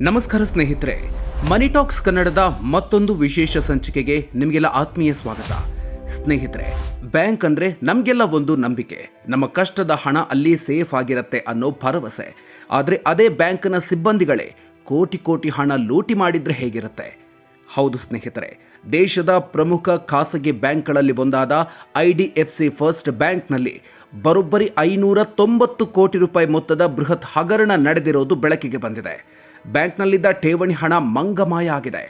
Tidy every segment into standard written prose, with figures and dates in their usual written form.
ನಮಸ್ಕಾರ ಸ್ನೇಹಿತರೆ, ಮನಿ ಟಾಕ್ಸ್ ಕನ್ನಡದ ಮತ್ತೊಂದು ವಿಶೇಷ ಸಂಚಿಕೆಗೆ ನಿಮಗೆಲ್ಲ ಆತ್ಮೀಯ ಸ್ವಾಗತ. ಸ್ನೇಹಿತರೆ, ಬ್ಯಾಂಕ್ ಅಂದ್ರೆ ನಮಗೆಲ್ಲ ಒಂದು ನಂಬಿಕೆ. ನಮ್ಮ ಕಷ್ಟದ ಹಣ ಅಲ್ಲಿ ಸೇಫ್ ಆಗಿರುತ್ತೆ ಅನ್ನೋ ಭರವಸೆ. ಆದರೆ ಅದೇ ಬ್ಯಾಂಕ್ನ ಸಿಬ್ಬಂದಿಗಳೇ ಕೋಟಿ ಕೋಟಿ ಹಣ ಲೂಟಿ ಮಾಡಿದ್ರೆ ಹೇಗಿರುತ್ತೆ? ಹೌದು ಸ್ನೇಹಿತರೆ, ದೇಶದ ಪ್ರಮುಖ ಖಾಸಗಿ ಬ್ಯಾಂಕ್ಗಳಲ್ಲಿ ಒಂದಾದ IDFC ಫಸ್ಟ್ ಬ್ಯಾಂಕ್ನಲ್ಲಿ ಬರೋಬ್ಬರಿ 590 ಕೋಟಿ ರೂಪಾಯಿ ಮೊತ್ತದ ಬೃಹತ್ ಹಗರಣ ನಡೆದಿರೋದು ಬೆಳಕಿಗೆ ಬಂದಿದೆ. ಬ್ಯಾಂಕ್ನಲ್ಲಿದ್ದ ಠೇವಣಿ ಹಣ ಮಂಗಮಾಯ ಆಗಿದೆ.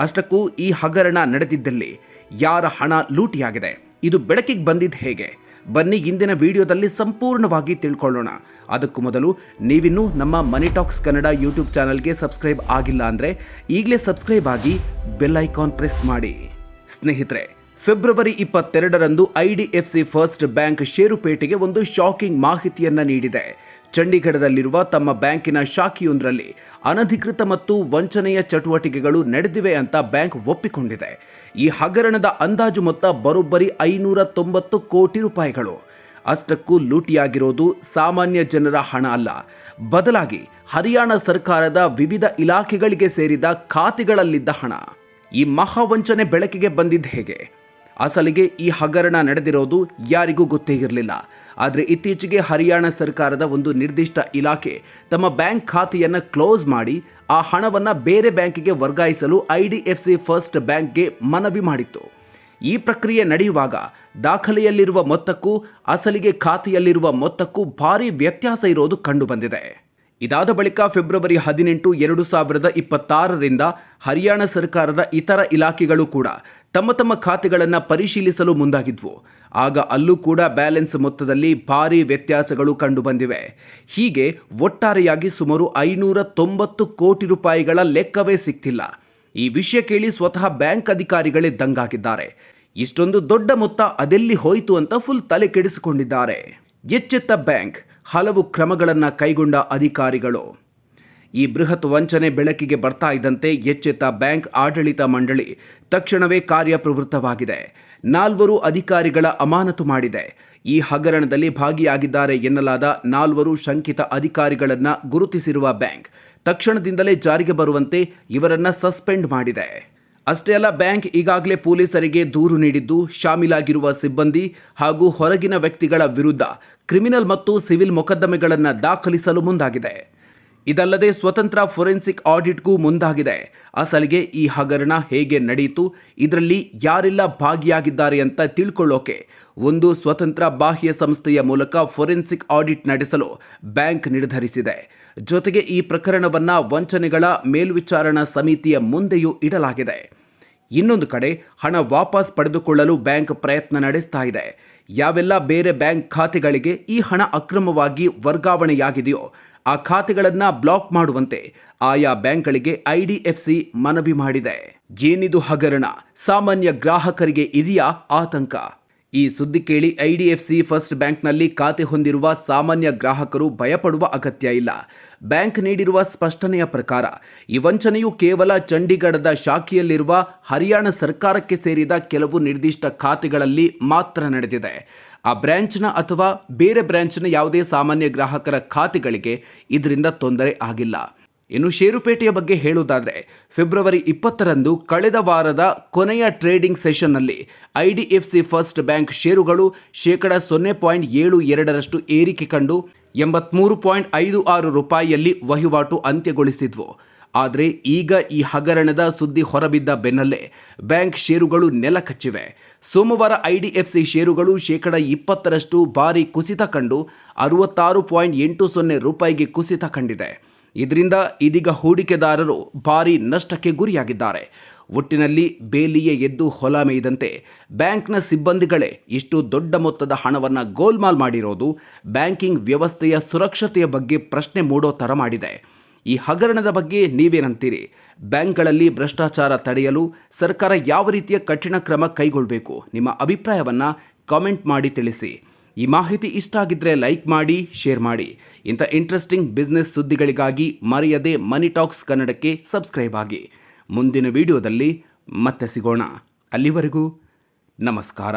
ಅಷ್ಟಕ್ಕೂ ಈ ಹಗರಣ ನಡೆದಿದ್ದಲ್ಲಿ ಯಾರ ಹಣ ಲೂಟಿಯಾಗಿದೆ, ಇದು ಬೆಳಕಿಗೆ ಬಂದಿದ್ದು ಹೇಗೆ? ಬನ್ನಿ ಇಂದಿನ ವಿಡಿಯೋದಲ್ಲಿ ಸಂಪೂರ್ಣವಾಗಿ ತಿಳ್ಕೊಳ್ಳೋಣ. ಅದಕ್ಕೂ ಮೊದಲು ನೀವಿನ್ನೂ ನಮ್ಮ ಮನಿ ಟಾಕ್ಸ್ ಕನ್ನಡ ಯೂಟ್ಯೂಬ್ ಚಾನಲ್ಗೆ ಸಬ್ಸ್ಕ್ರೈಬ್ ಆಗಿಲ್ಲ ಅಂದರೆ ಈಗಲೇ ಸಬ್ಸ್ಕ್ರೈಬ್ ಆಗಿ ಬೆಲ್ ಐಕಾನ್ ಪ್ರೆಸ್ ಮಾಡಿ. ಸ್ನೇಹಿತರೆ, ಫೆಬ್ರವರಿ 22ರಂದು IDFC ಫಸ್ಟ್ ಬ್ಯಾಂಕ್ ಷೇರುಪೇಟೆಗೆ ಒಂದು ಶಾಕಿಂಗ್ ಮಾಹಿತಿಯನ್ನ ನೀಡಿದೆ. ಚಂಡೀಗಢದಲ್ಲಿರುವ ತಮ್ಮ ಬ್ಯಾಂಕಿನ ಶಾಖೆಯೊಂದರಲ್ಲಿ ಅನಧಿಕೃತ ಮತ್ತು ವಂಚನೆಯ ಚಟುವಟಿಕೆಗಳು ನಡೆದಿವೆ ಅಂತ ಬ್ಯಾಂಕ್ ಒಪ್ಪಿಕೊಂಡಿದೆ. ಈ ಹಗರಣದ ಅಂದಾಜು ಮೊತ್ತ ಬರೋಬ್ಬರಿ 590 ಕೋಟಿ ರೂಪಾಯಿಗಳು. ಅಷ್ಟಕ್ಕೂ ಲೂಟಿಯಾಗಿರೋದು ಸಾಮಾನ್ಯ ಜನರ ಹಣ ಅಲ್ಲ, ಬದಲಾಗಿ ಹರಿಯಾಣ ಸರ್ಕಾರದ ವಿವಿಧ ಇಲಾಖೆಗಳಿಗೆ ಸೇರಿದ ಖಾತೆಗಳಲ್ಲಿದ್ದ ಹಣ. ಈ ಮಹಾವಂಚನೆ ಬೆಳಕಿಗೆ ಬಂದಿದ್ದು ಹೇಗೆ? ಅಸಲಿಗೆ ಈ ಹಗರಣ ನಡೆದಿರೋದು ಯಾರಿಗೂ ಗೊತ್ತೇ ಇರಲಿಲ್ಲ. ಆದರೆ ಇತ್ತೀಚೆಗೆ ಹರಿಯಾಣ ಸರ್ಕಾರದ ಒಂದು ನಿರ್ದಿಷ್ಟ ಇಲಾಖೆ ತಮ್ಮ ಬ್ಯಾಂಕ್ ಖಾತೆಯನ್ನು ಕ್ಲೋಸ್ ಮಾಡಿ ಆ ಹಣವನ್ನು ಬೇರೆ ಬ್ಯಾಂಕಿಗೆ ವರ್ಗಾಯಿಸಲು IDFC ಫಸ್ಟ್ ಬ್ಯಾಂಕ್ಗೆ ಮನವಿ ಮಾಡಿತ್ತು. ಈ ಪ್ರಕ್ರಿಯೆ ನಡೆಯುವಾಗ ದಾಖಲೆಯಲ್ಲಿರುವ ಮೊತ್ತಕ್ಕೂ ಅಸಲಿಗೆ ಖಾತೆಯಲ್ಲಿರುವ ಮೊತ್ತಕ್ಕೂ ಭಾರಿ ವ್ಯತ್ಯಾಸ ಇರೋದು ಕಂಡುಬಂದಿದೆ. ಇದಾದ ಬಳಿಕ ಫೆಬ್ರವರಿ 18, 2026ರಿಂದ ಹರಿಯಾಣ ಸರ್ಕಾರದ ಇತರ ಇಲಾಖೆಗಳು ಕೂಡ ತಮ್ಮ ತಮ್ಮ ಖಾತೆಗಳನ್ನು ಪರಿಶೀಲಿಸಲು ಮುಂದಾಗಿದ್ವು. ಆಗ ಅಲ್ಲೂ ಕೂಡ ಬ್ಯಾಲೆನ್ಸ್ ಮೊತ್ತದಲ್ಲಿ ಭಾರಿ ವ್ಯತ್ಯಾಸಗಳು ಕಂಡುಬಂದಿವೆ. ಹೀಗೆ ಒಟ್ಟಾರೆಯಾಗಿ ಸುಮಾರು 590 ಕೋಟಿ ರೂಪಾಯಿಗಳ ಲೆಕ್ಕವೇ ಸಿಗ್ತಿಲ್ಲ. ಈ ವಿಷಯ ಕೇಳಿ ಸ್ವತಃ ಬ್ಯಾಂಕ್ ಅಧಿಕಾರಿಗಳೇ ದಂಗಾಗಿದ್ದಾರೆ. ಇಷ್ಟೊಂದು ದೊಡ್ಡ ಮೊತ್ತ ಅದೆಲ್ಲಿ ಹೋಯಿತು ಅಂತ ಫುಲ್ ತಲೆ ಕೆಡಿಸಿಕೊಂಡಿದ್ದಾರೆ. ಎಚ್ಚೆತ್ತ ಬ್ಯಾಂಕ್, ಹಲವು ಕ್ರಮಗಳನ್ನು ಕೈಗೊಂಡ ಅಧಿಕಾರಿಗಳು. ಈ ಬೃಹತ್ ವಂಚನೆ ಬೆಳಕಿಗೆ ಬರ್ತಾ ಇದ್ದಂತೆ ಎಚ್ಚೆತ್ತ ಬ್ಯಾಂಕ್ ಆಡಳಿತ ಮಂಡಳಿ ತಕ್ಷಣವೇ ಕಾರ್ಯಪ್ರವೃತ್ತವಾಗಿದೆ. 4 ಅಧಿಕಾರಿಗಳ ಅಮಾನತು ಮಾಡಿದೆ. ಈ ಹಗರಣದಲ್ಲಿ ಭಾಗಿಯಾಗಿದ್ದಾರೆ ಎನ್ನಲಾದ 4 ಶಂಕಿತ ಅಧಿಕಾರಿಗಳನ್ನು ಗುರುತಿಸಿರುವ ಬ್ಯಾಂಕ್ ತಕ್ಷಣದಿಂದಲೇ ಜಾರಿಗೆ ಬರುವಂತೆ ಇವರನ್ನು ಸಸ್ಪೆಂಡ್ ಮಾಡಿದೆ. ಅಷ್ಟೇ ಅಲ್ಲ, ಬ್ಯಾಂಕ್ ಈಗಾಗಲೇ ಪೊಲೀಸರಿಗೆ ದೂರು ನೀಡಿದ್ದು ಶಾಮೀಲಾಗಿರುವ ಸಿಬ್ಬಂದಿ ಹಾಗೂ ಹೊರಗಿನ ವ್ಯಕ್ತಿಗಳ ವಿರುದ್ಧ ಕ್ರಿಮಿನಲ್ ಮತ್ತು ಸಿವಿಲ್ ಮೊಕದ್ದಮೆಗಳನ್ನು ದಾಖಲಿಸಲು ಮುಂದಾಗಿದೆ. ಇದಲ್ಲದೆ ಸ್ವತಂತ್ರ ಫೋರೆನ್ಸಿಕ್ ಆಡಿಟ್ಗೂ ಮುಂದಾಗಿದೆ. ಅಸಲಿಗೆ ಈ ಹಗರಣ ಹೇಗೆ ನಡೆಯಿತು, ಇದರಲ್ಲಿ ಯಾರೆಲ್ಲ ಭಾಗಿಯಾಗಿದ್ದಾರೆ ಅಂತ ತಿಳ್ಕೊಳ್ಳೋಕೆ ಒಂದು ಸ್ವತಂತ್ರ ಬಾಹ್ಯ ಸಂಸ್ಥೆಯ ಮೂಲಕ ಫೋರೆನ್ಸಿಕ್ ಆಡಿಟ್ ನಡೆಸಲು ಬ್ಯಾಂಕ್ ನಿರ್ಧರಿಸಿದೆ. ಜೊತೆಗೆ ಈ ಪ್ರಕರಣವನ್ನು ವಂಚನೆಗಳ ಮೇಲ್ವಿಚಾರಣಾ ಸಮಿತಿಯ ಮುಂದೆಯೂ ಇಡಲಾಗಿದೆ. ಇನ್ನೊಂದು ಕಡೆ ಹಣ ವಾಪಸ್ ಪಡೆದುಕೊಳ್ಳಲು ಬ್ಯಾಂಕ್ ಪ್ರಯತ್ನ ನಡೆಸ್ತಾ ಇದೆ. ಯಾವೆಲ್ಲ ಬೇರೆ ಬ್ಯಾಂಕ್ ಖಾತೆಗಳಿಗೆ ಈ ಹಣ ಅಕ್ರಮವಾಗಿ ವರ್ಗಾವಣೆಯಾಗಿದೆಯೋ ಆ ಖಾತೆಗಳನ್ನು ಬ್ಲಾಕ್ ಮಾಡುವಂತೆ ಆಯಾ ಬ್ಯಾಂಕ್ಗಳಿಗೆ IDFC ಮನವಿ ಮಾಡಿದೆ. ಏನಿದು ಹಗರಣ? ಸಾಮಾನ್ಯ ಗ್ರಾಹಕರಿಗೆ ಇದೆಯಾ ಆತಂಕ? ಈ ಸುದ್ದಿ ಕೇಳಿ IDFC ಫಸ್ಟ್ ಬ್ಯಾಂಕ್ನಲ್ಲಿ ಖಾತೆ ಹೊಂದಿರುವ ಸಾಮಾನ್ಯ ಗ್ರಾಹಕರು ಭಯಪಡುವ ಅಗತ್ಯ ಇಲ್ಲ. ಬ್ಯಾಂಕ್ ನೀಡಿರುವ ಸ್ಪಷ್ಟನೆಯ ಪ್ರಕಾರ ಈ ವಂಚನೆಯು ಕೇವಲ ಚಂಡೀಗಢದ ಶಾಖೆಯಲ್ಲಿರುವ ಹರಿಯಾಣ ಸರ್ಕಾರಕ್ಕೆ ಸೇರಿದ ಕೆಲವು ನಿರ್ದಿಷ್ಟ ಖಾತೆಗಳಲ್ಲಿ ಮಾತ್ರ ನಡೆದಿದೆ. ಆ ಬ್ರಾಂಚ್ನ ಅಥವಾ ಬೇರೆ ಬ್ರಾಂಚ್ನ ಯಾವುದೇ ಸಾಮಾನ್ಯ ಗ್ರಾಹಕರ ಖಾತೆಗಳಿಗೆ ಇದರಿಂದ ತೊಂದರೆ ಆಗಿಲ್ಲ. ಇನ್ನು ಷೇರುಪೇಟೆಯ ಬಗ್ಗೆ ಹೇಳುವುದಾದರೆ, ಫೆಬ್ರವರಿ 20ರಂದು ಕಳೆದ ವಾರದ ಕೊನೆಯ ಟ್ರೇಡಿಂಗ್ ಸೆಷನ್ನಲ್ಲಿ IDFC ಫಸ್ಟ್ ಬ್ಯಾಂಕ್ ಷೇರುಗಳು %0.72ರಷ್ಟು ಏರಿಕೆ ಕಂಡು 83.56 ರೂಪಾಯಿಯಲ್ಲಿ ವಹಿವಾಟು ಅಂತ್ಯಗೊಳಿಸಿದ್ವು. ಆದರೆ ಈಗ ಈ ಹಗರಣದ ಸುದ್ದಿ ಹೊರಬಿದ್ದ ಬೆನ್ನಲ್ಲೇ ಬ್ಯಾಂಕ್ ಷೇರುಗಳು ನೆಲಕಚ್ಚಿವೆ. ಸೋಮವಾರ IDFC ಷೇರುಗಳು %20ರಷ್ಟು ಭಾರಿ ಕುಸಿತ ಕಂಡು 66.80 ರೂಪಾಯಿಗೆ ಕುಸಿತ ಕಂಡಿದೆ. ಇದರಿಂದ ಇದೀಗ ಹೂಡಿಕೆದಾರರು ಭಾರಿ ನಷ್ಟಕ್ಕೆ ಗುರಿಯಾಗಿದ್ದಾರೆ. ಒಟ್ಟಿನಲ್ಲಿ ಬೇಲಿಯೇ ಎದ್ದು ಹೊಲ ಮೇಯ್ದಂತೆ ಬ್ಯಾಂಕ್ನ ಸಿಬ್ಬಂದಿಗಳೇ ಇಷ್ಟು ದೊಡ್ಡ ಮೊತ್ತದ ಹಣವನ್ನು ಗೋಲ್ಮಾಲ್ ಮಾಡಿರೋದು ಬ್ಯಾಂಕಿಂಗ್ ವ್ಯವಸ್ಥೆಯ ಸುರಕ್ಷತೆಯ ಬಗ್ಗೆ ಪ್ರಶ್ನೆ ಮೂಡೋ ಥರ ಮಾಡಿದೆ. ಈ ಹಗರಣದ ಬಗ್ಗೆ ನೀವೇನಂತೀರಿ? ಬ್ಯಾಂಕ್ಗಳಲ್ಲಿ ಭ್ರಷ್ಟಾಚಾರ ತಡೆಯಲು ಸರ್ಕಾರ ಯಾವ ರೀತಿಯ ಕಠಿಣ ಕ್ರಮ ಕೈಗೊಳ್ಳಬೇಕು? ನಿಮ್ಮ ಅಭಿಪ್ರಾಯವನ್ನು ಕಾಮೆಂಟ್ ಮಾಡಿ ತಿಳಿಸಿ. ಈ ಮಾಹಿತಿ ಇಷ್ಟ ಆಗಿದ್ರೆ ಲೈಕ್ ಮಾಡಿ, ಶೇರ್ ಮಾಡಿ. ಇಂಥ ಇಂಟ್ರೆಸ್ಟಿಂಗ್ ಬಿಸ್ನೆಸ್ ಸುದ್ದಿಗಳಿಗಾಗಿ ಮರೆಯದೆ ಮನಿ ಟಾಕ್ಸ್ ಕನ್ನಡಕ್ಕೆ ಸಬ್ಸ್ಕ್ರೈಬ್ ಆಗಿ. ಮುಂದಿನ ವಿಡಿಯೋದಲ್ಲಿ ಮತ್ತೆ ಸಿಗೋಣ. ಅಲ್ಲಿವರೆಗೂ ನಮಸ್ಕಾರ.